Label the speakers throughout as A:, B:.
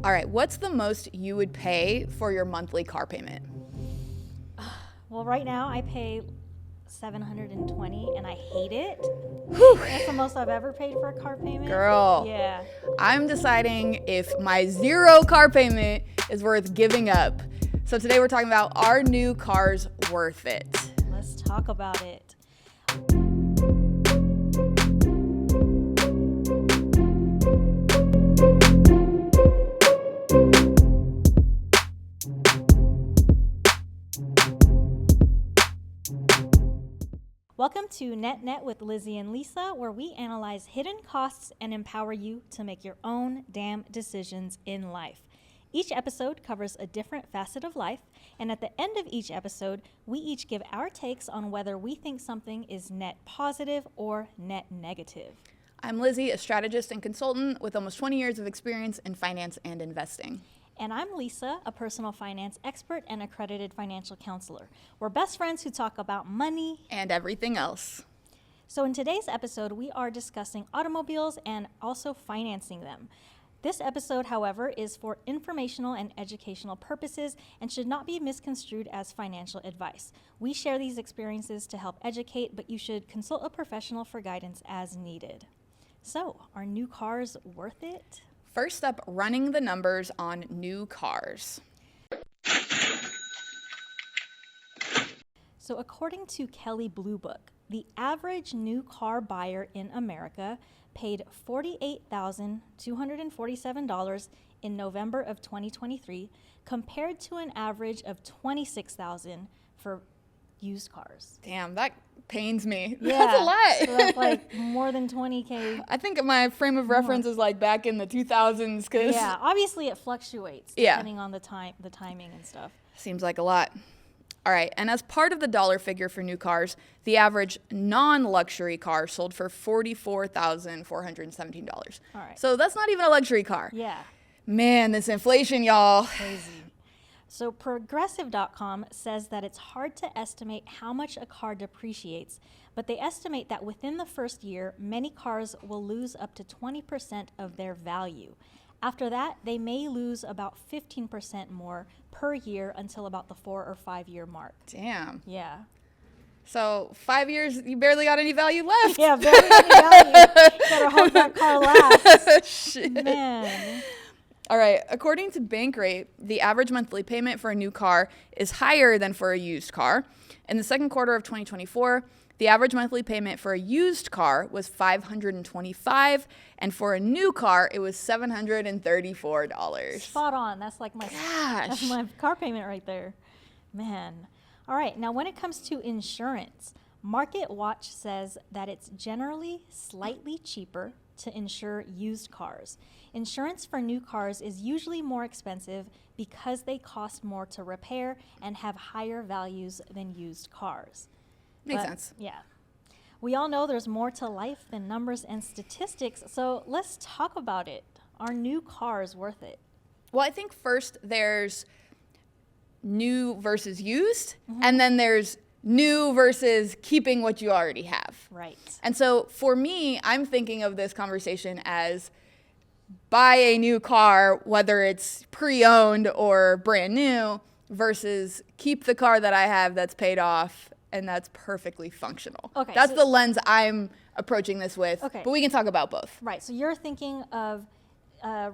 A: All right, what's the most you would pay for your monthly car payment?
B: Well, right now I pay $720 and I hate it.
A: Whew.
B: That's the most I've ever paid for a car payment.
A: Girl.
B: Yeah.
A: I'm deciding if my 0 car payment is worth giving up. So today we're talking about, are new cars worth it?
B: Let's talk about it. Welcome to Net with Lizzy and Lissa, where we analyze hidden costs and empower you to make your own damn decisions in life. Each episode covers a different facet of life, and at the end of each episode, we each give our takes on whether we think something is net positive or net negative.
A: I'm Lizzy, a strategist and consultant with almost 20 years of experience in finance and investing.
B: And I'm Lissa, a personal finance expert and accredited financial counselor. We're best friends who talk about money
A: and everything else.
B: So in today's episode, we are discussing automobiles and also financing them. This episode, however, is for informational and educational purposes and should not be misconstrued as financial advice. We share these experiences to help educate, but you should consult a professional for guidance as needed. So, are new cars worth it?
A: First up, running the numbers on new cars.
B: So according to Kelley Blue Book, the average new car buyer in America paid $48,247 in November of 2023 compared to an average of $26,000 for used cars.
A: Damn, that pains me.
B: Yeah,
A: That's a lot.
B: So that's like more than 20K.
A: I think my frame of reference is like back in the 2000s.
B: Yeah, obviously it fluctuates depending on the timing and stuff.
A: Seems like a lot. All right, and as part of the dollar figure for new cars, the average non-luxury car sold for $44,417.
B: All right.
A: So that's not even a luxury car.
B: Yeah.
A: Man, this inflation, y'all.
B: Crazy. So Progressive.com says that it's hard to estimate how much a car depreciates, but they estimate that within the first year, many cars will lose up to 20% of their value. After that, they may lose about 15% more per year until about the 4 or 5 year mark.
A: Damn.
B: Yeah.
A: So 5 years, you barely got any value left.
B: Yeah, barely any value. Better hope that car lasts.
A: Shit.
B: Man.
A: All right, according to Bankrate, the average monthly payment for a new car is higher than for a used car. In the second quarter of 2024, the average monthly payment for a used car was $525, and for a new car, it was $734.
B: Spot on. That's like that's my car payment right there. Man. All right, now when it comes to insurance, Market Watch says that it's generally slightly cheaper to insure used cars. Insurance for new cars is usually more expensive because they cost more to repair and have higher values than used cars.
A: Makes sense.
B: Yeah. We all know there's more to life than numbers and statistics, so let's talk about it. Are new cars worth it?
A: Well, I think first there's new versus used, and then there's new versus keeping what you already have.
B: Right.
A: And so for me, I'm thinking of this conversation as buy a new car, whether it's pre-owned or brand new, versus keep the car that I have that's paid off and that's perfectly functional.
B: Okay,
A: that's
B: so
A: the lens I'm approaching this with,
B: Okay.
A: but we can talk about both.
B: Right, so you're thinking of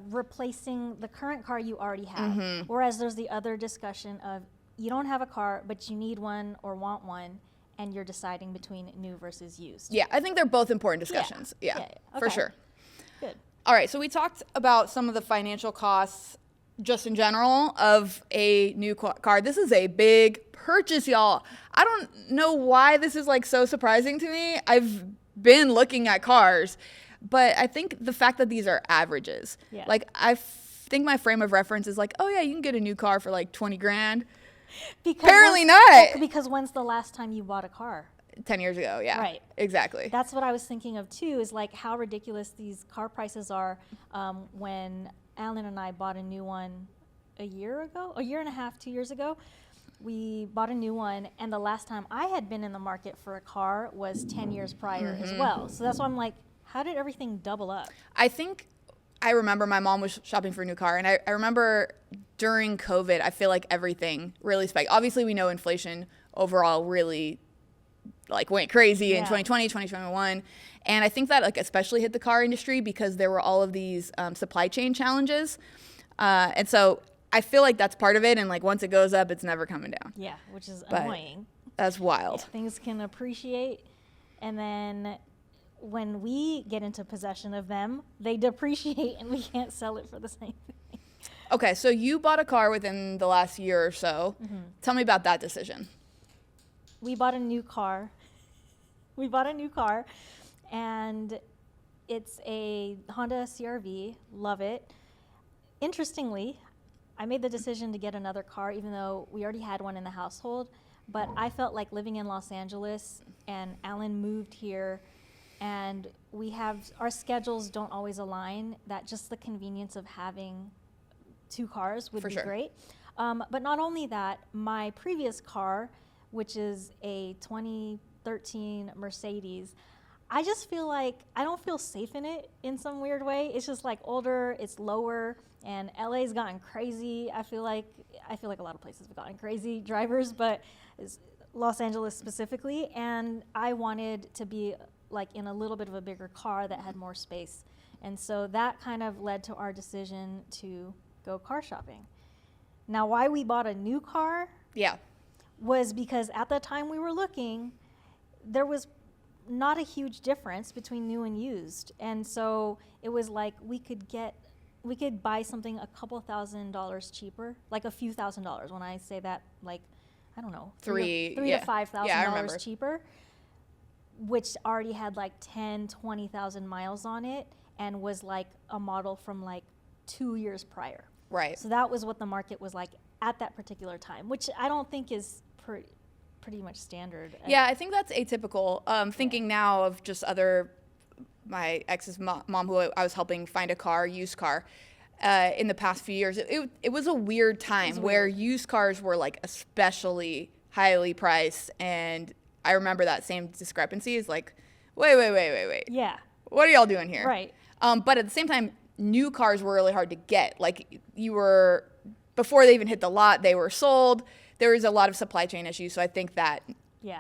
B: replacing the current car you already have, whereas there's the other discussion of you don't have a car, but you need one or want one, and you're deciding between new versus used.
A: Yeah, I think they're both important discussions. Yeah, for
B: Okay.
A: sure.
B: Good.
A: All right, so we talked about some of the financial costs just in general of a new car. This is a big purchase, y'all. I don't know why this is like so surprising to me. I've been looking at cars, but I think the fact that these are averages, like I think my frame of reference is like, oh yeah, you can get a new car for like 20 grand. Apparently not.
B: Because when's the last time you bought a car?
A: 10 years ago, yeah.
B: Right.
A: Exactly.
B: That's what I was thinking of too, is like how ridiculous these car prices are. When Alan and I bought a new one a year and a half, 2 years ago, we bought a new one, and the last time I had been in the market for a car was 10 years prior as well. So that's why I'm like, how did everything double up?
A: I think I remember my mom was shopping for a new car, and I remember during COVID, I feel like everything really spiked. Obviously, we know inflation overall really like went crazy in 2020, 2021. And I think that like especially hit the car industry because there were all of these supply chain challenges. And so I feel like that's part of it. And like once it goes up, it's never coming down.
B: Yeah, which is annoying.
A: That's wild.
B: Yeah, things can appreciate, and then when we get into possession of them, they depreciate and we can't sell it for the same thing.
A: Okay, so you bought a car within the last year or so. Mm-hmm. Tell me about that decision.
B: We bought a new car. And it's a Honda CR-V. Love it. Interestingly, I made the decision to get another car even though we already had one in the household, but I felt like living in Los Angeles, and Alan moved here, and our schedules don't always align, that just the convenience of having two cars would be great. But not only that, my previous car, which is a 2013 Mercedes, I just feel like I don't feel safe in it in some weird way. It's just like older, it's lower, and LA's gotten crazy. I feel like a lot of places have gotten crazy drivers, but Los Angeles specifically, and I wanted to be like in a little bit of a bigger car that had more space. And so that kind of led to our decision to go car shopping. Now, why we bought a new car was because at the time we were looking, there was not a huge difference between new and used. And so it was like we could buy something a couple $1,000s cheaper, like a few $1,000s. When I say that, like, I don't know, three to $5,000 cheaper, which already had like 10, 20,000 miles on it and was like a model from like 2 years prior.
A: Right.
B: So that was what the market was like at that particular time, which I don't think is pretty much standard.
A: Yeah, I think that's atypical. Thinking now of just my ex's mom who I was helping find a car, used car, in the past few years. It was a weird time where used cars were like especially highly priced, and I remember that same discrepancy is like, wait.
B: Yeah.
A: What are y'all doing here?
B: Right.
A: But at the same time, new cars were really hard to get. Like before they even hit the lot, they were sold. There was a lot of supply chain issues, so I think that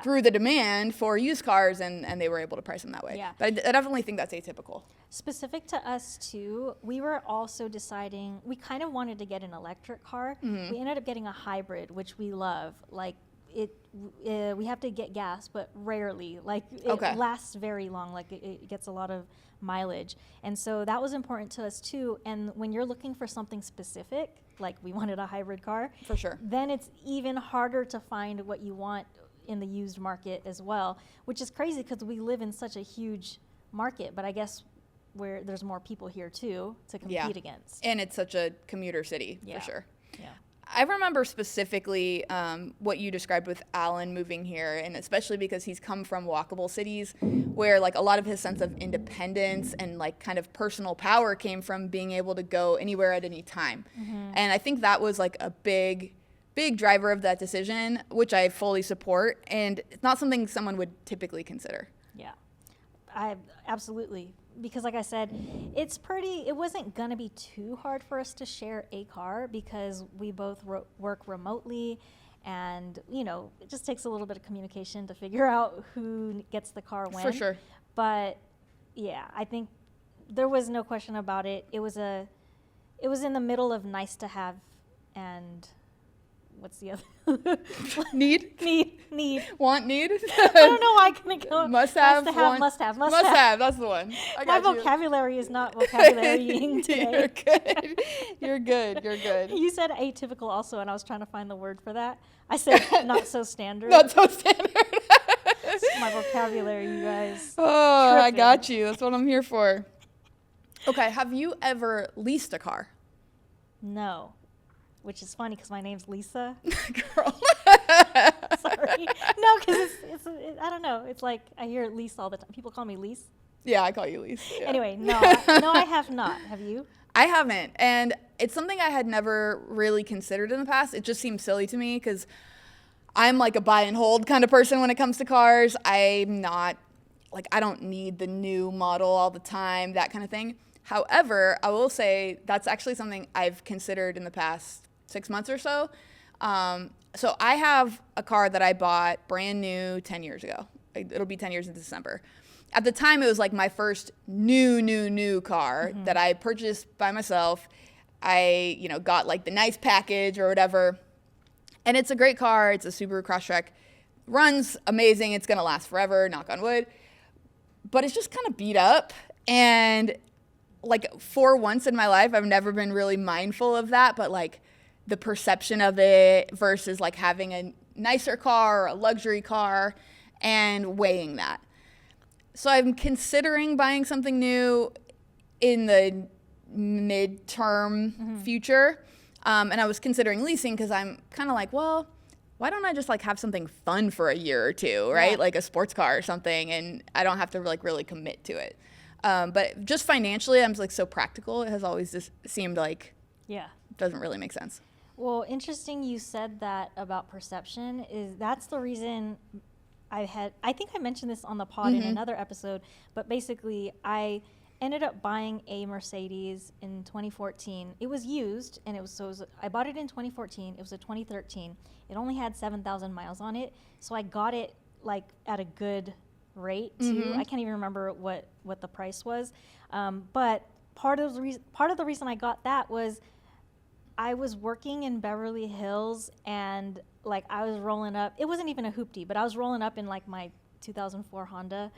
A: grew the demand for used cars, and they were able to price them that way.
B: Yeah.
A: But I definitely think that's atypical.
B: Specific to us too, we were also deciding, we kind of wanted to get an electric car. Mm-hmm. We ended up getting a hybrid, which we love. Like we have to get gas, but rarely. Like it lasts very long. Like it gets a lot of mileage, and so that was important to us too. And when you're looking for something specific, like we wanted a hybrid car,
A: for sure,
B: then it's even harder to find what you want in the used market as well, which is crazy because we live in such a huge market, but I guess where there's more people here too to compete against.
A: And it's such a commuter city, for sure.
B: Yeah.
A: I remember specifically what you described with Alan moving here, and especially because he's come from walkable cities where like a lot of his sense of independence and like kind of personal power came from being able to go anywhere at any time. Mm-hmm. And I think that was like a big driver of that decision, which I fully support, and it's not something someone would typically consider.
B: Yeah, I absolutely. Because like I said, it wasn't going to be too hard for us to share a car because we both work remotely, and, it just takes a little bit of communication to figure out who gets the car when.
A: For sure.
B: But yeah, I think there was no question about it. It was in the middle of nice to have and what's the other?
A: Need. Want, need?
B: I don't know why I couldn't go.
A: Must have.
B: Must have.
A: That's the one.
B: My vocabulary is not vocabularying today.
A: You're good.
B: You said atypical also, and I was trying to find the word for that. I said not so standard.
A: Not so standard.
B: My vocabulary, you guys.
A: Oh, tripping. I got you. That's what I'm here for. Okay, have you ever leased a car?
B: No. Which is funny because my name's Lissa.
A: Girl.
B: Sorry. No, because I don't know. It's like I hear lease all the time. People call me Lease.
A: Yeah, I call you Lease. Yeah.
B: Anyway, no, I have not. Have you?
A: I haven't. And it's something I had never really considered in the past. It just seems silly to me because I'm like a buy and hold kind of person when it comes to cars. I'm not, like, I don't need the new model all the time, that kind of thing. However, I will say that's actually something I've considered in the past 6 months or so. So I have a car that I bought brand new 10 years ago. It'll be 10 years in December. At the time, it was like my first new car that I purchased by myself. I, got like the nice package or whatever. And it's a great car. It's a Subaru Crosstrek. Runs amazing. It's going to last forever, knock on wood. But it's just kind of beat up. And like for once in my life, I've never been really mindful of that. But like the perception of it versus like having a nicer car or a luxury car and weighing that. So I'm considering buying something new in the midterm future. And I was considering leasing because I'm kind of like, well, why don't I just like have something fun for a year or two, right?
B: Yeah.
A: Like a sports car or something, and I don't have to like really commit to it. But just financially, I'm like so practical. It has always just seemed like doesn't really make sense.
B: Well, interesting you said that about perception. That's the reason I think I mentioned this on the pod in another episode, but basically I ended up buying a Mercedes in 2014. It was used, and I bought it in 2014. It was a 2013. It only had 7,000 miles on it, so I got it like at a good rate too. I can't even remember what the price was, but part of the reason I got that was I was working in Beverly Hills, and like I was rolling up. It wasn't even a hoopty, but I was rolling up in like my 2004 Honda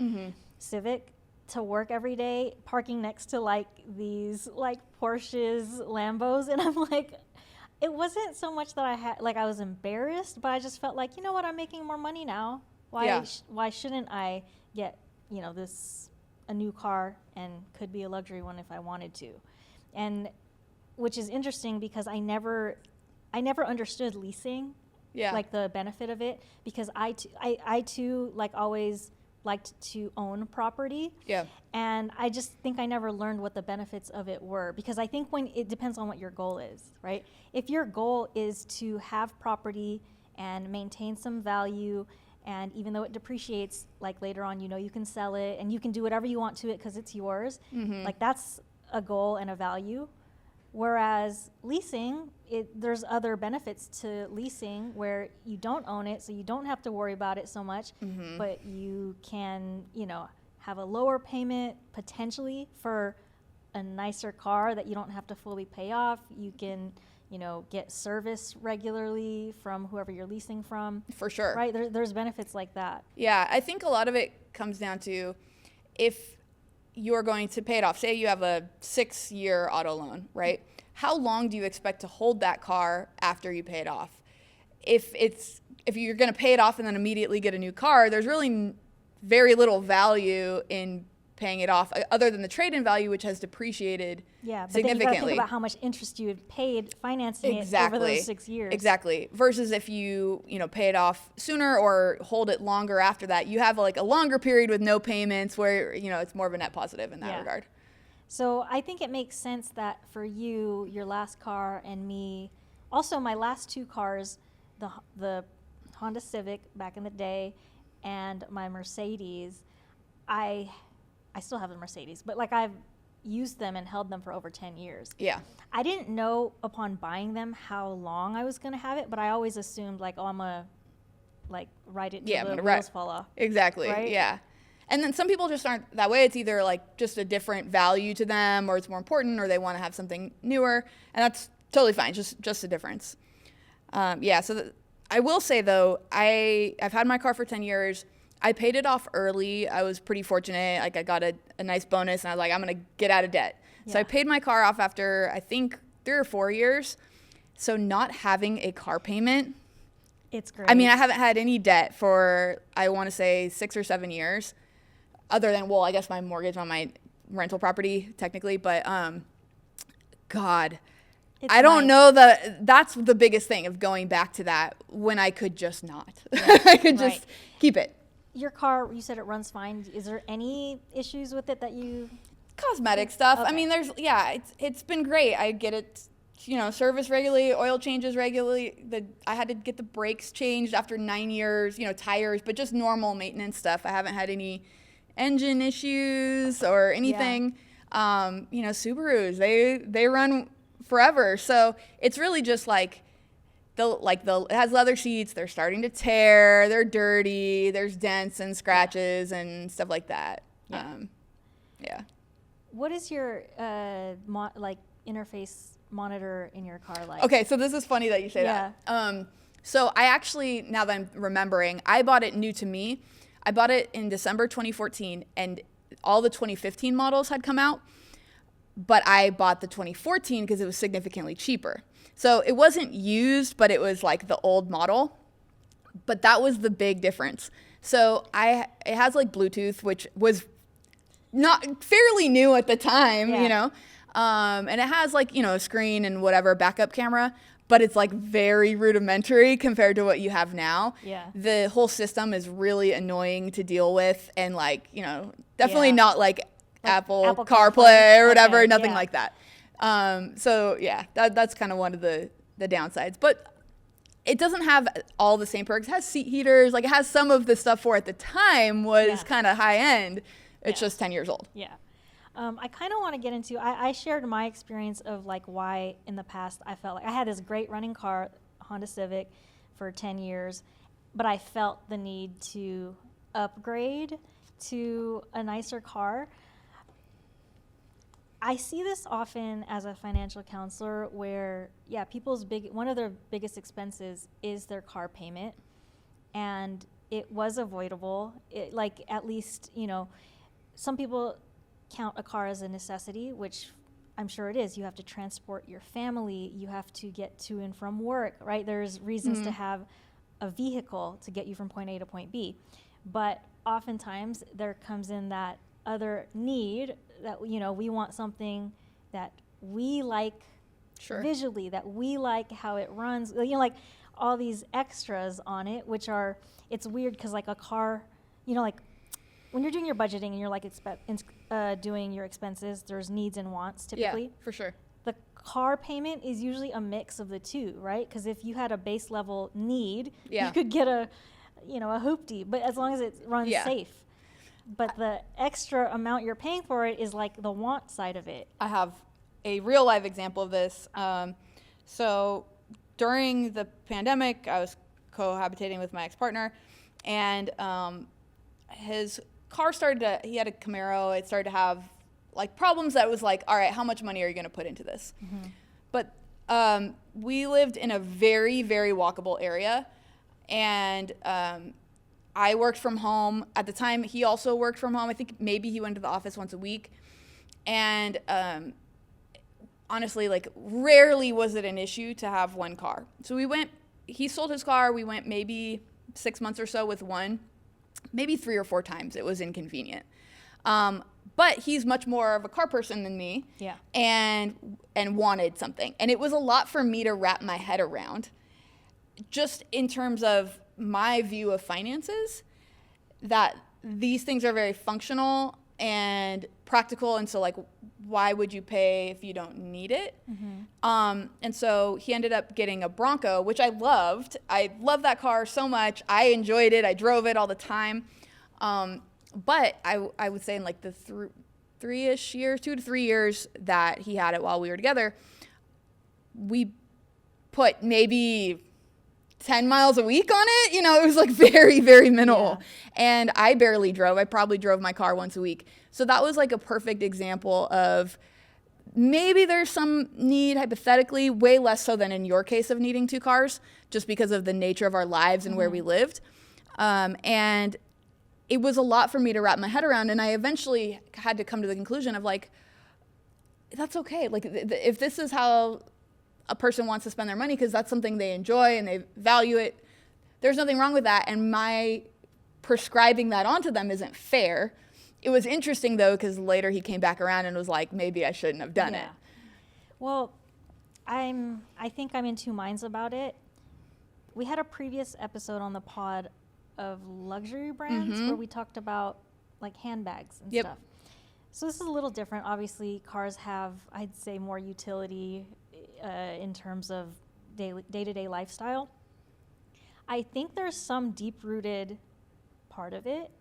B: Civic to work every day, parking next to like these like Porsches, Lambos, and I'm like, it wasn't so much that I was embarrassed, but I just felt like, you know what, I'm making more money now. Why shouldn't I get a new car, and could be a luxury one if I wanted to, and which is interesting because I never understood leasing, like the benefit of it, because I too like always liked to own property. Yeah. And I just think I never learned what the benefits of it were, because I think when it depends on what your goal is, right? If your goal is to have property and maintain some value, and even though it depreciates, like later on, you can sell it and you can do whatever you want to it because it's yours. Like that's a goal and a value. Whereas leasing, there's other benefits to leasing where you don't own it, so you don't have to worry about it so much, but you can, have a lower payment potentially for a nicer car that you don't have to fully pay off. You can, get service regularly from whoever you're leasing from. For sure. Right? There's benefits like that.
A: Yeah, I think a lot of it comes down to if you're going to pay it off. Say you have a 6-year auto loan, right? How long do you expect to hold that car after you pay it off? If you're going to pay it off and then immediately get a new car, there's really very little value in paying it off other than the trade-in value, which has depreciated significantly.
B: Then you got to think about how much interest you had paid financing it over those 6 years.
A: Exactly. Versus if you pay it off sooner or hold it longer after that, you have like a longer period with no payments where it's more of a net positive in that regard.
B: So I think it makes sense that for you, your last car, and me, also my last 2 cars, the Honda Civic back in the day and my Mercedes, I still have the Mercedes, but like I've used them and held them for over 10 years. Yeah. I didn't know upon buying them how long I was going to have it, but I always assumed like, oh, I'm going to like ride it till the wheels fall off.
A: Exactly. Right? Yeah. And then some people just aren't that way. It's either like just a different value to them, or it's more important, or they want to have something newer, and that's totally fine. Just a difference. So I will say though, I've had my car for 10 years. I paid it off early. I was pretty fortunate. Like I got a nice bonus, and I was like, I'm gonna get out of debt. Yeah. So I paid my car off after I think 3 or 4 years. So not having a car payment,
B: it's great.
A: I mean, I haven't had any debt for, I want to say 6 or 7 years, other than, well, I guess my mortgage on my rental property technically, but God, I don't know that's the biggest thing of going back to that when I could just not. Yeah. I could just keep it.
B: Your car, you said it runs fine. Is there any issues with it that you?
A: Cosmetic stuff. Okay. I mean, it's been great. I get it, service regularly, oil changes regularly. I had to get the brakes changed after 9 years, tires, but just normal maintenance stuff. I haven't had any engine issues or anything. Subarus, they run forever. So it's really just like it has leather seats, they're starting to tear, they're dirty, there's dents and scratches and stuff like that. Yeah.
B: What is your interface monitor in your car like?
A: Okay, so this is funny that you say that. So I actually, now that I'm remembering, I bought it new to me. I bought it in December 2014, and all the 2015 models had come out, but I bought the 2014 because it was significantly cheaper. So it wasn't used, but it was like the old model. But that was the big difference. So it has like Bluetooth, which was not fairly new at the time, and it has like, a screen and whatever backup camera, but it's like very rudimentary compared to what you have now.
B: Yeah.
A: The whole system is really annoying to deal with, and like, definitely not like Apple CarPlay or whatever,
B: okay,
A: nothing like that. So yeah, that's kind of one of the downsides, but it doesn't have all the same perks. It has seat heaters, like it has some of the stuff for at the time was kind of high end. It's just 10 years old.
B: Yeah. I kind of want to get into, I shared my experience of like why in the past I felt like I had this great running car, Honda Civic, for 10 years, but I felt the need to upgrade to a nicer car. I see this often as a financial counselor where, one of their biggest expenses is their car payment, and it was avoidable. At least, some people count a car as a necessity, which I'm sure it is. You have to transport your family. You have to get to and from work, right? There's reasons to have a vehicle to get you from point A to point B. But oftentimes there comes in that other need that, we want something that we like visually, that we like how it runs, like all these extras on it, it's weird because like a car, like when you're doing your budgeting and you're like doing your expenses, there's needs and wants typically.
A: Yeah, for sure.
B: The car payment is usually a mix of the two, right? Because if you had a base level need, you could get a hoopty, but as long as it runs safe. But the extra amount you're paying for it is like the want side of it.
A: I have a real life example of this. So during the pandemic, I was cohabitating with my ex-partner, and his car he had a Camaro. It started to have like problems that was like, all right, how much money are you going to put into this? Mm-hmm. But we lived in a very, very walkable area, and I worked from home. At the time, he also worked from home. I think maybe he went to the office once a week. And honestly, like rarely was it an issue to have one car. So he sold his car. We went maybe 6 months or so with one, maybe 3 or 4 times. It was inconvenient. But he's much more of a car person than me.
B: Yeah.
A: And wanted something. And it was a lot for me to wrap my head around, just in terms of my view of finances, that these things are very functional and practical, and so like, why would you pay if you don't need it? Mm-hmm. And so he ended up getting a Bronco, which I loved. I loved that car so much. I enjoyed it. I drove it all the time. But I would say in like the 3-ish years, 2 to 3 years that he had it while we were together, we put maybe 10 miles a week on it. It was like very, very minimal. Yeah. And I barely drove. I probably drove my car once a week. So that was like a perfect example of maybe there's some need, hypothetically, way less so than in your case of needing 2 cars, just because of the nature of our lives and where we lived. And it was a lot for me to wrap my head around. And I eventually had to come to the conclusion of like, that's okay. Like if this is how a person wants to spend their money, because that's something they enjoy and they value it, there's nothing wrong with that. And my prescribing that onto them isn't fair. It was interesting though, because later he came back around and was like, maybe I shouldn't have done it.
B: Well, I think I'm in 2 minds about it. We had a previous episode on the pod of luxury brands where we talked about like handbags and stuff. So this is a little different. Obviously, cars have, I'd say, more utility in terms of day-to-day lifestyle. I think there's some deep-rooted part of it,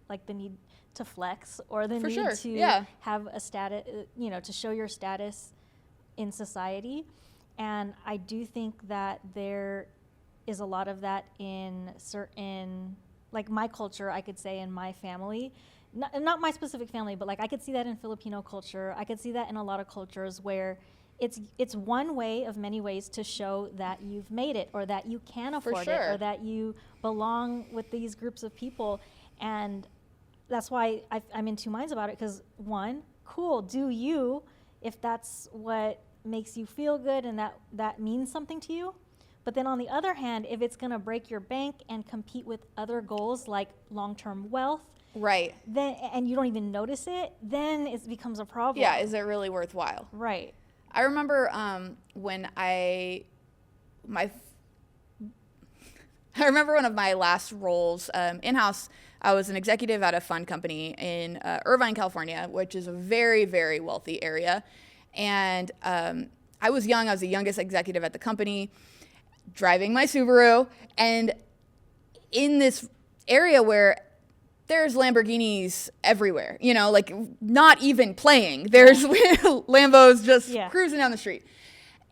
B: like the need to flex or the
A: For
B: need
A: sure.
B: to
A: Yeah.
B: have a status, to show your status in society. And I do think that there is a lot of that in certain, like my culture, I could say, in my family. Not my specific family, but like I could see that in Filipino culture. I could see that in a lot of cultures where it's one way of many ways to show that you've made it, or that you can afford it, or that you belong with these groups of people. And that's why I'm in two minds about it, because one, cool, do you, if that's what makes you feel good and that means something to you. But then on the other hand, if it's going to break your bank and compete with other goals like long-term wealth,
A: right,
B: then, and you don't even notice it, then it becomes a problem.
A: Yeah, is it really worthwhile?
B: Right.
A: I remember when I remember one of my last roles in-house. I was an executive at a fund company in Irvine, California, which is a very, very wealthy area. And I was young. I was the youngest executive at the company, driving my Subaru. And in this area where there's Lamborghinis everywhere, like not even playing. There's Lambos just cruising down the street.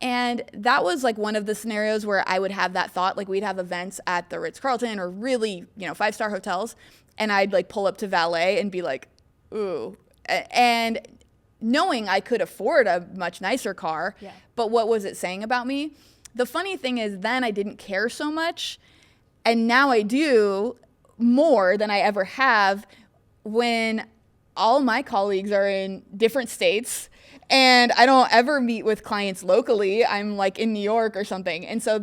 A: And that was like one of the scenarios where I would have that thought, like we'd have events at the Ritz-Carlton or really, 5-star hotels. And I'd like pull up to valet and be like, ooh. And knowing I could afford a much nicer car, but what was it saying about me? The funny thing is then I didn't care so much. And now I do more than I ever have when all my colleagues are in different states and I don't ever meet with clients locally. I'm like in New York or something. And so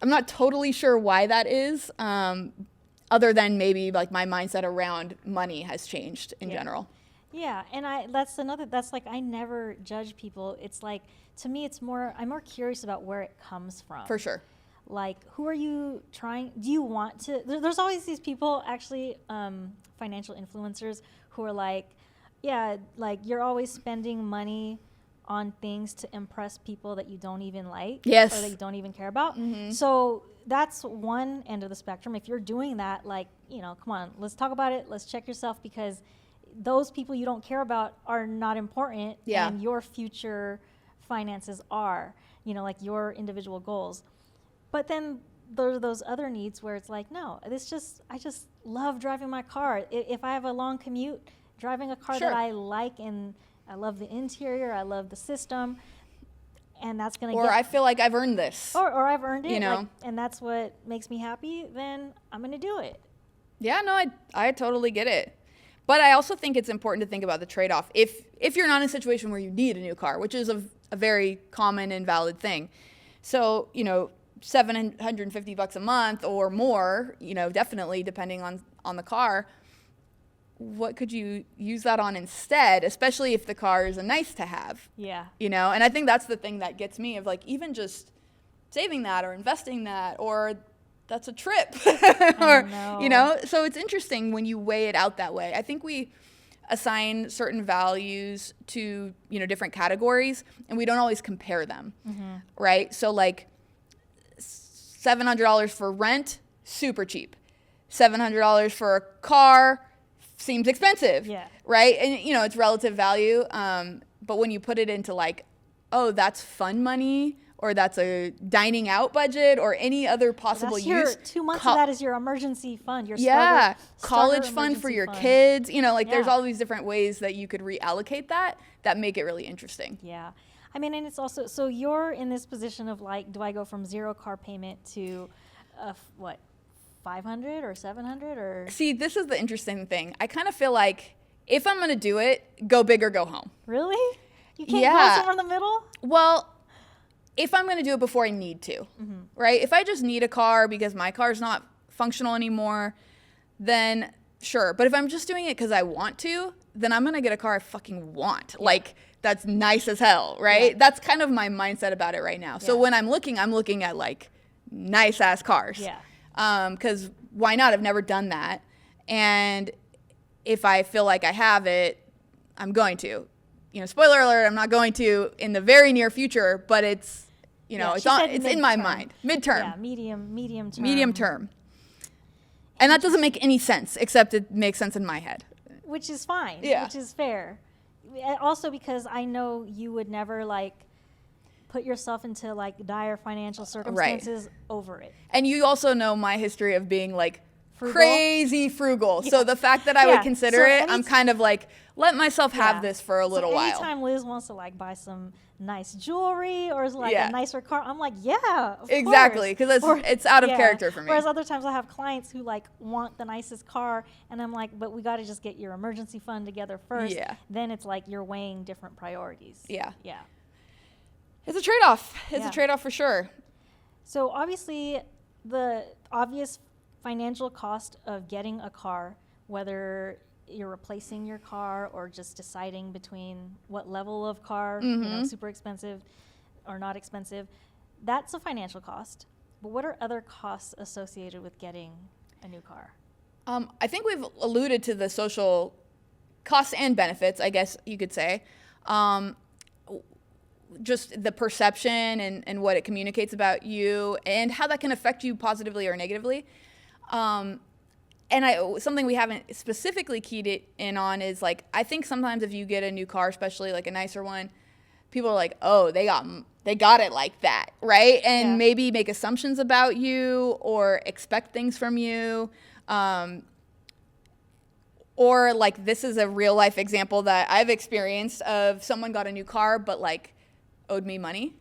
A: I'm not totally sure why that is, other than maybe like my mindset around money has changed in general.
B: Yeah, and that's like I never judge people. It's like, to me, I'm more curious about where it comes from.
A: For sure.
B: Like, who are you do you want to, there's always these people, actually, financial influencers who are like, yeah, like you're always spending money on things to impress people that you don't even like.
A: Yes.
B: Or that you don't even care about.
A: Mm-hmm.
B: So that's one end of the spectrum. If you're doing that, like, come on, let's talk about it. Let's check yourself, because those people you don't care about are not important.
A: Yeah.
B: And your future finances are, like your individual goals. But then there are those other needs where it's like, no, I just love driving my car. If I have a long commute, driving a car that I like, and I love the interior, I love the system, and that's going to
A: I feel like I've earned this.
B: Or I've earned it, and that's what makes me happy, then I'm going to do it.
A: Yeah, no, I totally get it. But I also think it's important to think about the trade-off. If you're not in a situation where you need a new car, which is a very common and valid thing. So, $750 a month or more, definitely depending on the car, what could you use that on instead, especially if the car is a nice to have?
B: Yeah.
A: And I think that's the thing that gets me, of like even just saving that or investing that, or that's a trip. Or, so it's interesting when you weigh it out that way. I think we assign certain values to, different categories, and we don't always compare them. Mm-hmm. Right? So like $700 for rent, super cheap. $700 for a car seems expensive.
B: Yeah.
A: Right? And it's relative value. But when you put it into like, oh, that's fun money, or that's a dining out budget, or any other possible use.
B: 2 months of that is your emergency fund, your
A: college fund for your kids. There's all these different ways that you could reallocate that make it really interesting.
B: Yeah. I mean, and it's also, so you're in this position of like, do I go from zero car payment to what, 500 or 700 or?
A: See, this is the interesting thing. I kind of feel like if I'm going to do it, go big or go home.
B: Really? You can't go somewhere in the middle?
A: Well, if I'm going to do it before I need to, right? If I just need a car because my car's not functional anymore, then sure. But if I'm just doing it because I want to, then I'm going to get a car I fucking want. Yeah. Like, that's nice as hell, right? Yeah. That's kind of my mindset about it right now. Yeah. So when I'm looking at like nice ass cars.
B: Yeah.
A: Because why not? I've never done that. And if I feel like I have it, I'm going to. Spoiler alert, I'm not going to in the very near future, but it's, it's in my mind. Midterm.
B: Yeah, medium term.
A: Medium term. And that doesn't make any sense, except it makes sense in my head.
B: Which is fine.
A: Yeah.
B: Which is fair. Also because I know you would never like put yourself into like dire financial circumstances over it.
A: And you also know my history of being like
B: Frugal.
A: Crazy frugal.
B: Yeah.
A: So the fact that I would consider it, I'm kind of like, let myself have this for a little while.
B: Anytime Liz wants to like buy some nice jewelry or like a nicer car, I'm like, of
A: exactly, because it's out of character for me.
B: Whereas other times I have clients who like want the nicest car, and I'm like, but we got to just get your emergency fund together first.
A: Yeah.
B: Then it's like you're weighing different priorities.
A: Yeah.
B: Yeah.
A: It's a trade-off. It's a trade-off for sure.
B: So obviously, the obvious financial cost of getting a car, whether you're replacing your car or just deciding between what level of car, super expensive or not expensive, that's a financial cost. But what are other costs associated with getting a new car?
A: I think we've alluded to the social costs and benefits, I guess you could say. Just the perception and what it communicates about you and how that can affect you positively or negatively. And something we haven't specifically keyed it in on is like, I think sometimes if you get a new car, especially like a nicer one, people are like, oh, they got it like that, right? And maybe make assumptions about you or expect things from you. Or like, this is a real life example that I've experienced of someone got a new car, but like owed me money.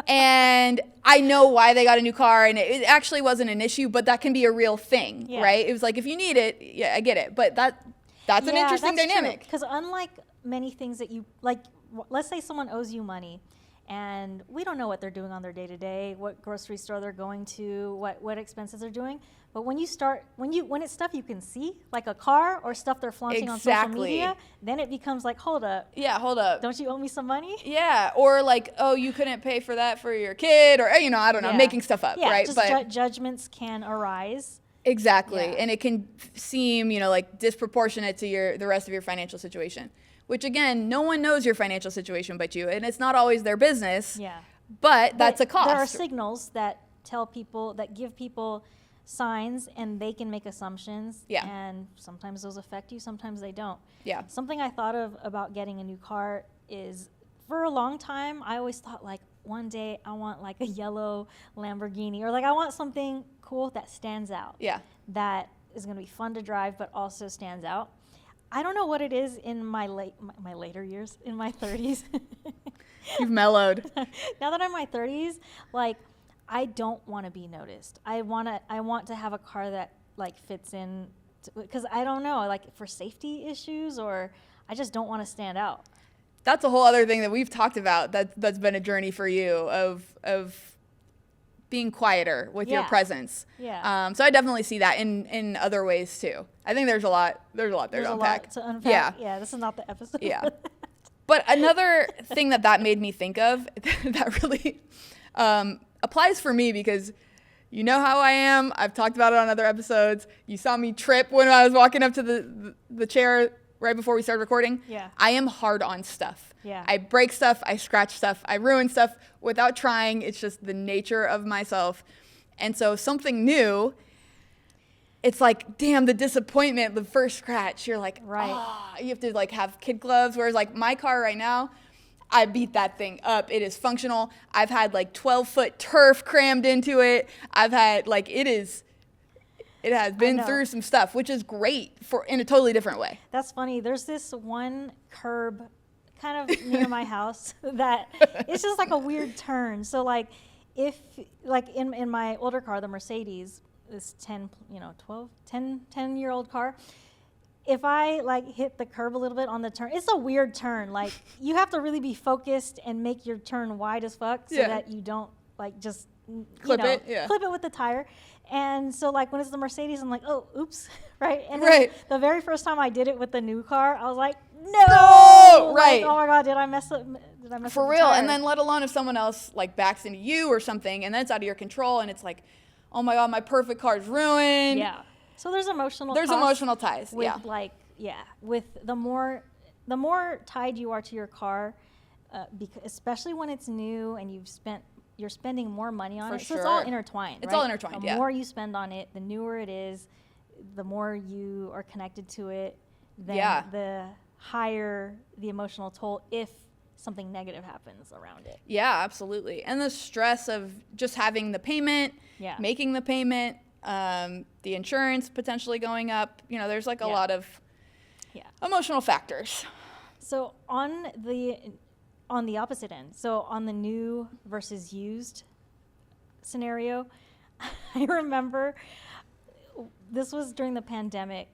A: And I know why they got a new car, and it actually wasn't an issue, but that can be a real thing, right? It was like, if you need it, I get it. But that's an interesting dynamic.
B: Because unlike many things that you, like, let's say someone owes you money, and we don't know what they're doing on their day-to-day, what grocery store they're going to, what expenses they're doing. But when it's stuff you can see, like a car or stuff they're flaunting on social media, then it becomes like, hold up.
A: Yeah, hold up.
B: Don't you owe me some money?
A: Yeah, or like, oh, you couldn't pay for that for your kid, or, I don't know, making stuff up, right?
B: Just judgments can arise.
A: Exactly, and it can seem, like disproportionate to the rest of your financial situation, which again, no one knows your financial situation but you, and it's not always their business.
B: Yeah.
A: But that's a cost.
B: There are signals that give people signs, and they can make assumptions.
A: Yeah.
B: And sometimes those affect you, sometimes they don't.
A: Yeah.
B: Something I thought of about getting a new car is, for a long time, I always thought like, one day I want like a yellow Lamborghini, or like I want something cool that stands out.
A: Yeah. That
B: is going to be fun to drive, but also stands out. I don't know what it is in my later years, in my 30s.
A: You've mellowed.
B: Now that I'm in my 30s, like, I don't want to be noticed. I want to have a car that like fits in, because I don't know, like for safety issues, or I just don't want to stand out.
A: That's a whole other thing that we've talked about. That's been a journey for you of being quieter with your presence.
B: Yeah.
A: So I definitely see that in other ways too. I think there's a lot there to unpack.
B: There's a lot to unpack. Yeah. This is not the episode.
A: Yeah. But another thing that made me think of that really applies for me, because you know how I am. I've talked about it on other episodes. You saw me trip when I was walking up to the chair right before we started recording.
B: Yeah.
A: I am hard on stuff.
B: Yeah.
A: I break stuff, I scratch stuff, I ruin stuff without trying. It's just the nature of myself. And so something new, it's like, damn, the disappointment, the first scratch, you're like, you have to like have kid gloves. Whereas like my car right now, I beat that thing up. It is functional. I've had like 12-foot turf crammed into it. I've had like, it has been through some stuff, which is great in a totally different way.
B: That's funny. There's this one curb kind of near my house that it's just like a weird turn. So like, if like in my older car, the Mercedes, this 10-year-old car, if I like hit the curb a little bit on the turn, it's a weird turn. Like, you have to really be focused and make your turn wide as fuck so that you don't like just clip it with the tire. And so like when it's the Mercedes, I'm like, oh, oops, right? And then the very first time I did it with the new car, I was like, no,
A: right?
B: Like, oh my god, did I mess up?
A: For real? And then let alone if someone else like backs into you or something, and then it's out of your control, and it's like, oh my god, my perfect car's ruined.
B: Yeah. So there's emotional
A: ties.
B: With with the more tied you are to your car, especially when it's new and you've spent you're spending more money on
A: For
B: it. So it's all
A: sure.
B: intertwined.
A: It's
B: right?
A: all intertwined,
B: The
A: yeah.
B: more you spend on it, the newer it is, the more you are connected to it, then
A: Yeah.
B: the higher the emotional toll if something negative happens around it.
A: Yeah, absolutely. And the stress of just having the payment,
B: Yeah.
A: making the payment, the insurance potentially going up. You know, there's like a
B: Yeah.
A: lot of
B: Yeah.
A: emotional factors.
B: So on the opposite end, so on the new versus used scenario, I remember this was during the pandemic.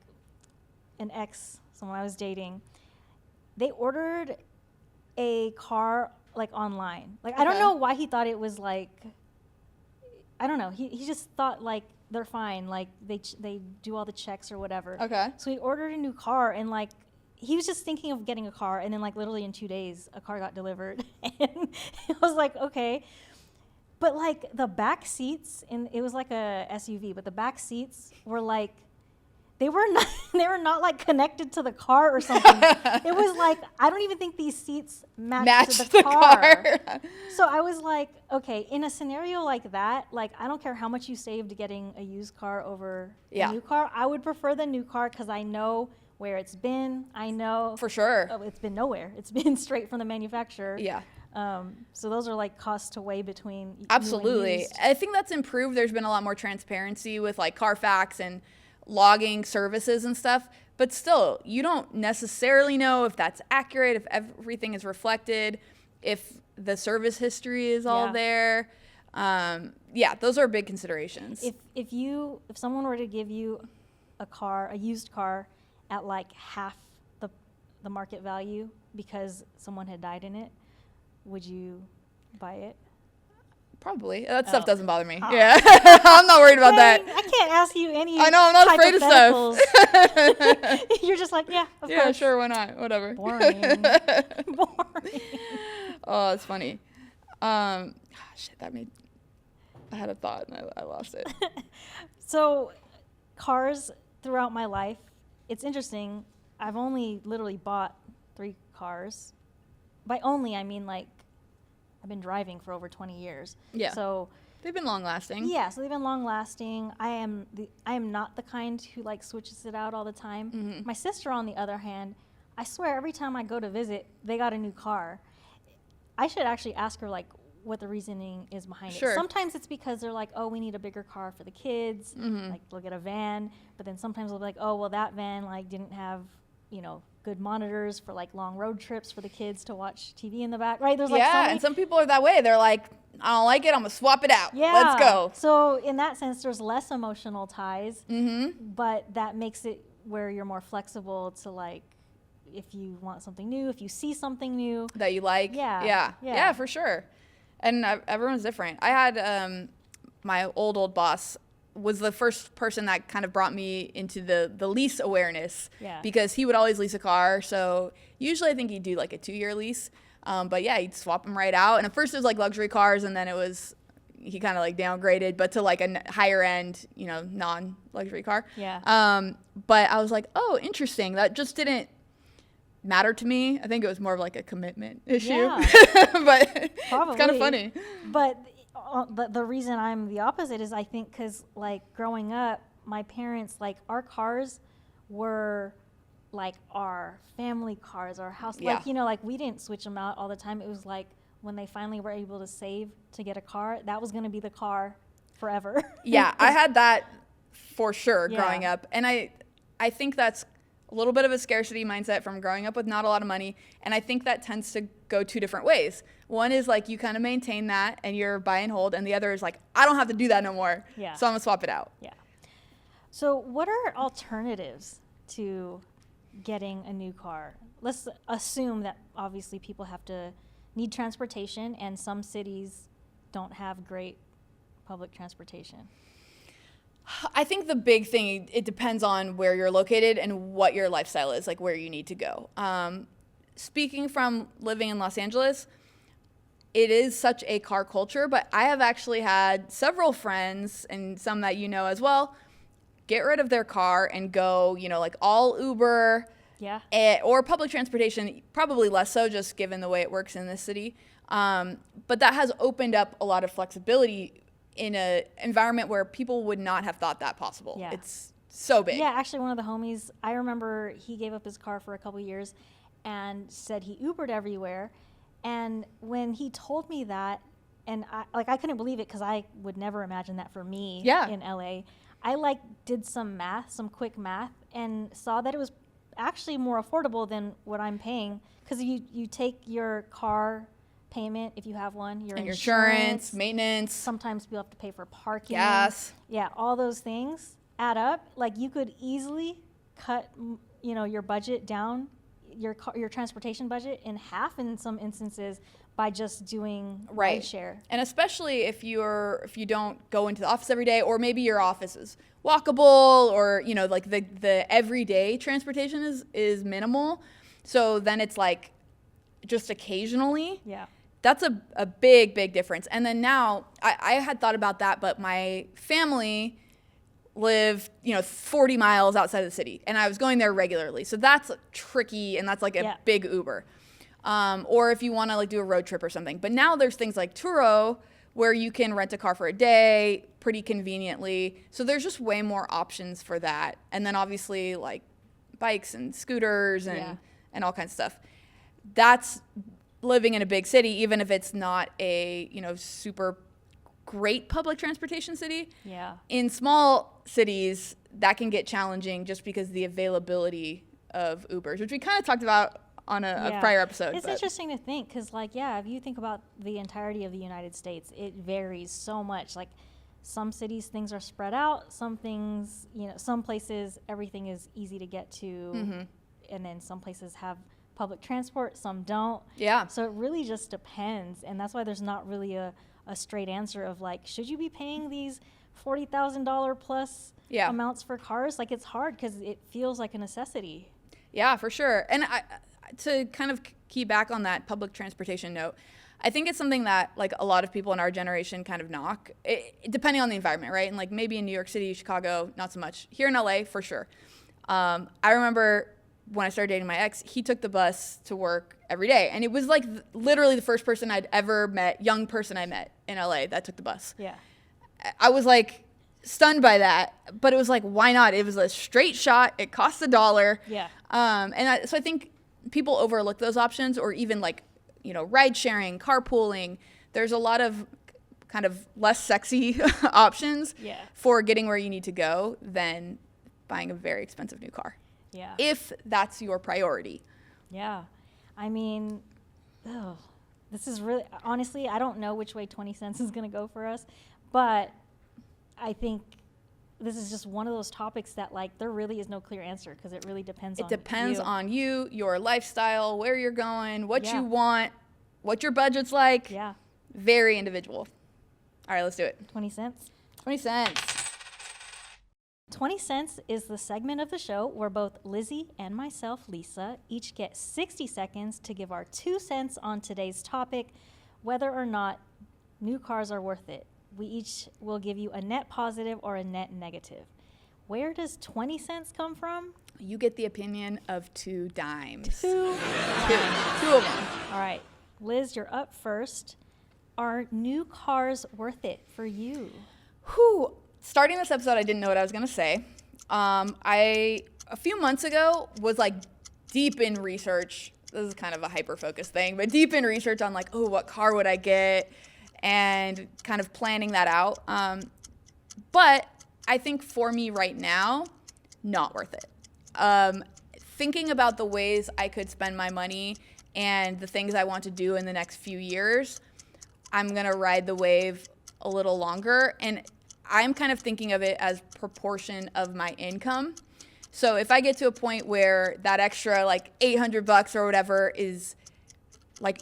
B: Someone I was dating, they ordered a car like online. Like I don't
A: Okay.
B: know why he thought it was like, I don't know. He just thought like they're fine. Like they do all the checks or whatever.
A: Okay.
B: So he ordered a new car and like he was just thinking of getting a car, and then like literally in 2 days a car got delivered. And I was like, okay. But like the back seats, and it was like a SUV, but the back seats were like, they were not like connected to the car or something. It was like, I don't even think these seats matched the car. So I was like, okay, in a scenario like that, like I don't care how much you saved getting a used car over
A: Yeah.
B: a new car. I would prefer the new car because I know where it's been. I know
A: For sure.
B: it's been nowhere. It's been straight from the manufacturer.
A: Yeah.
B: So those are like costs to weigh between new and
A: Absolutely.
B: used.
A: I think that's improved. There's been a lot more transparency with like Carfax and logging services and stuff. But still, you don't necessarily know if that's accurate, if everything is reflected, if the service history is all
B: Yeah.
A: there. Yeah, those are big considerations.
B: If someone were to give you a used car at like half the market value because someone had died in it, would you buy it?
A: Probably. That stuff doesn't bother me.
B: Oh.
A: Yeah. I'm not worried about
B: Dang,
A: that.
B: I can't ask you any.
A: I know, I'm not afraid of
B: hypotheticals. You're just like, yeah, of
A: Yeah,
B: course.
A: sure, why not? Whatever.
B: Boring. Boring.
A: Oh, it's funny. Shit, I had a thought and I lost it.
B: So, cars throughout my life, it's interesting. I've only literally bought 3 cars. By only, I mean like I've been driving for over 20 years.
A: Yeah.
B: So
A: They've been long lasting.
B: yeah, so they've been long lasting. I am not the kind who like switches it out all the time.
A: Mm-hmm.
B: My sister, on the other hand, I swear every time I go to visit, they got a new car. I should actually ask her like what the reasoning is behind
A: Sure.
B: it. Sometimes it's because they're like, oh, we need a bigger car for the kids.
A: Mm-hmm.
B: Like they'll get a van, but then sometimes they'll be like, oh, well that van like didn't have, good monitors for like long road trips for the kids to watch TV in the back. Right? There's like so
A: Yeah,
B: many
A: and some people are that way. They're like, I don't like it, I'm gonna swap it out.
B: Yeah.
A: Let's go.
B: So in that sense, there's less emotional ties,
A: Mm-hmm.
B: but that makes it where you're more flexible to like, if you want something new, if you see something new.
A: That you like.
B: Yeah.
A: Yeah, for sure. And everyone's different. I had my old boss was the first person that kind of brought me into the lease awareness.
B: Yeah.
A: Because he would always lease a car. So usually I think he'd do like a 2-year lease. But yeah, he'd swap them right out. And at first it was like luxury cars, and then he kind of like downgraded, but to like a higher end, non-luxury car.
B: Yeah.
A: But I was like, oh, interesting. That just didn't matter to me. I think it was more of like a commitment issue.
B: Yeah.
A: But it's kind of
B: Probably.
A: funny.
B: But the reason I'm the opposite is I think because like growing up, my parents, like our cars were like our family cars, our house.
A: Yeah.
B: Like, like we didn't switch them out all the time. It was like when they finally were able to save to get a car, that was going to be the car forever.
A: Yeah, I had that for sure
B: Yeah.
A: growing up. And I think that's a little bit of a scarcity mindset from growing up with not a lot of money. And I think that tends to go 2 different ways. One is like you kind of maintain that and you're buy and hold. And the other is like, I don't have to do that no more.
B: Yeah.
A: So I'm going to swap it out.
B: Yeah. So what are alternatives to getting a new car? Let's assume that obviously people need transportation, and some cities don't have great public transportation.
A: I think the big thing, it depends on where you're located and what your lifestyle is, like where you need to go. Speaking from living in Los Angeles, it is such a car culture, but I have actually had several friends, and some that you know as well, get rid of their car and go, like all Uber
B: Yeah.
A: or public transportation, probably less so just given the way it works in this city. But that has opened up a lot of flexibility in an environment where people would not have thought that possible.
B: Yeah.
A: It's so big.
B: Yeah, actually, one of the homies, I remember he gave up his car for a couple years and said he Ubered everywhere. And when he told me that, and I couldn't believe it because I would never imagine that for me in LA. I did some quick math, and saw that it was actually more affordable than what I'm paying, because you take your car payment if you have one, your
A: insurance, maintenance.
B: Sometimes people have to pay for parking,
A: gas.
B: Yeah, all those things add up. Like, you could easily cut, your budget down, your transportation budget in half in some instances by just doing rideshare.
A: And especially if you don't go into the office every day, or maybe your office is walkable, or like the everyday transportation is minimal. So then it's like just occasionally.
B: Yeah.
A: That's a big difference. And then now I had thought about that, but my family lived 40 miles outside of the city, and I was going there regularly. So that's tricky, and that's like a big Uber. Or if you want to do a road trip or something. But now there's things like Turo, where you can rent a car for a day pretty conveniently. So there's just way more options for that. And then obviously like bikes and scooters and all kinds of stuff. That's living in a big city, even if it's not a super great public transportation city.
B: Yeah.
A: In small cities, that can get challenging just because of the availability of Ubers, which we kind of talked about on a prior episode.
B: It's interesting to think, because if you think about the entirety of the United States, it varies so much. Like, some cities, things are spread out. Some things, some places, everything is easy to get to. Mm-hmm. And then some places have public transport, some don't.
A: Yeah.
B: So it really just depends. And that's why there's not really a straight answer of should you be paying these $40,000 plus amounts for cars? It's hard because it feels like a necessity.
A: Yeah, for sure. And to kind of key back on that public transportation note, I think it's something that a lot of people in our generation kind of knock, depending on the environment, right? And maybe in New York City, Chicago, not so much. Here in LA, for sure. I remember when I started dating my ex, he took the bus to work every day. And it was literally the first person I'd ever met, young person I met in LA that took the bus.
B: Yeah.
A: I was stunned by that, but it was why not? It was a straight shot. It cost $1.
B: Yeah.
A: So I think people overlook those options, or even ride sharing, carpooling. There's a lot of kind of less sexy options for getting where you need to go than buying a very expensive new car.
B: Yeah.
A: If that's your priority.
B: Yeah. I mean, this is really, honestly, I don't know which way 20 cents is going to go for us, but I think this is just one of those topics that there really is no clear answer, because it really depends on you.
A: It depends on you, your lifestyle, where you're going, what you want, what your budget's like.
B: Yeah.
A: Very individual. All right, let's do it.
B: 20 cents.
A: 20 cents.
B: 20 cents is the segment of the show where both Lizzy and myself, Lissa, each get 60 seconds to give our 2 cents on today's topic, whether or not new cars are worth it. We each will give you a net positive or a net negative. Where does 20 cents come from?
A: You get the opinion of 2 dimes.
B: Two
A: of them.
B: All right. Liz, you're up first. Are new cars worth it for you?
A: Whew. Starting this episode, I didn't know what I was going to say. A few months ago, was deep in research. This is kind of a hyper-focused thing, but deep in research on what car would I get, and kind of planning that out. But I think for me right now, not worth it. Thinking about the ways I could spend my money and the things I want to do in the next few years, I'm going to ride the wave a little longer. And I'm kind of thinking of it as proportion of my income. So if I get to a point where that extra $800 or whatever is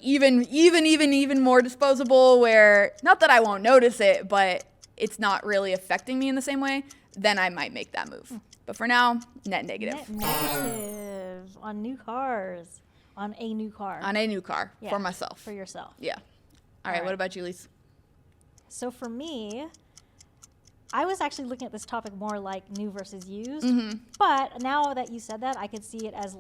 A: even more disposable, where not that I won't notice it, but it's not really affecting me in the same way, then I might make that move. But for now, net negative.
B: Net negative on new cars. On a new car.
A: On a new car for myself.
B: For yourself.
A: Yeah. All right. What about you, Lisa?
B: So for me, I was actually looking at this topic more new versus used.
A: Mm-hmm.
B: But now that you said that, I could see it as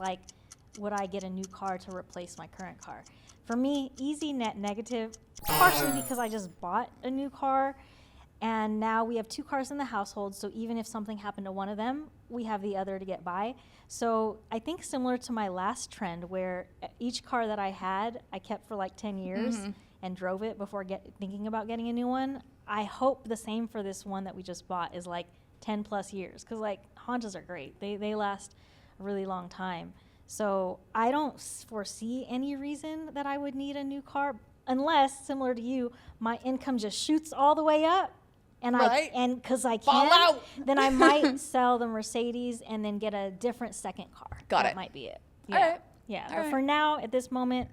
B: would I get a new car to replace my current car? For me, easy net negative, partially because I just bought a new car, and now we have 2 cars in the household, so even if something happened to one of them, we have the other to get by. So I think similar to my last trend, where each car that I had, I kept for like 10 years and drove it before thinking about getting a new one. I hope the same for this one that we just bought is like 10 plus years, because like Hondas are great. They last a really long time. So I don't foresee any reason that I would need a new car, unless, similar to you, my income just shoots all the way up, and because I can, then I might sell the Mercedes and then get a different second car. That might be it. Yeah.
A: All right.
B: Yeah. But for now, at this moment,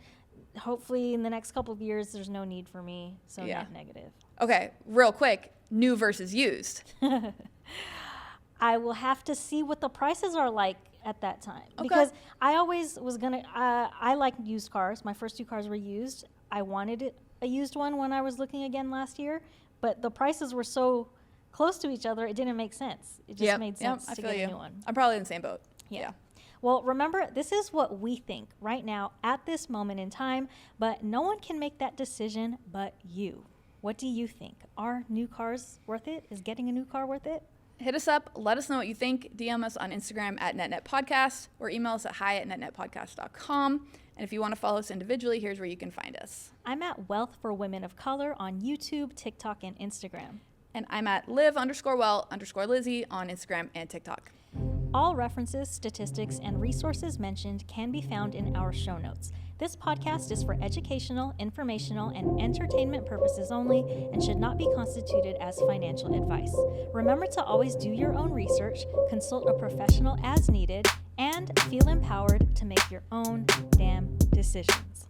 B: hopefully in the next couple of years, there's no need for me. So net negative.
A: Okay, real quick, new versus used.
B: I will have to see what the prices are like at that time, because I always was gonna. I like used cars. My first 2 cars were used. I wanted a used one when I was looking again last year, but the prices were so close to each other, it didn't make sense. It just made sense to get a new one.
A: I'm probably in the same boat.
B: Yeah. Well, remember, this is what we think right now at this moment in time, but no one can make that decision but you. What do you think? Are new cars worth it? Is getting a new car worth it?
A: Hit us up. Let us know what you think. DM us on Instagram at NetNetPodcast or email us at hi@netnetpodcast.com. And if you want to follow us individually, here's where you can find us.
B: I'm at Wealth for Women of Color on YouTube, TikTok, and Instagram.
A: And I'm at live_well_Lizzy on Instagram and TikTok.
B: All references, statistics, and resources mentioned can be found in our show notes. This podcast is for educational, informational, and entertainment purposes only and should not be constituted as financial advice. Remember to always do your own research, consult a professional as needed, and feel empowered to make your own damn decisions.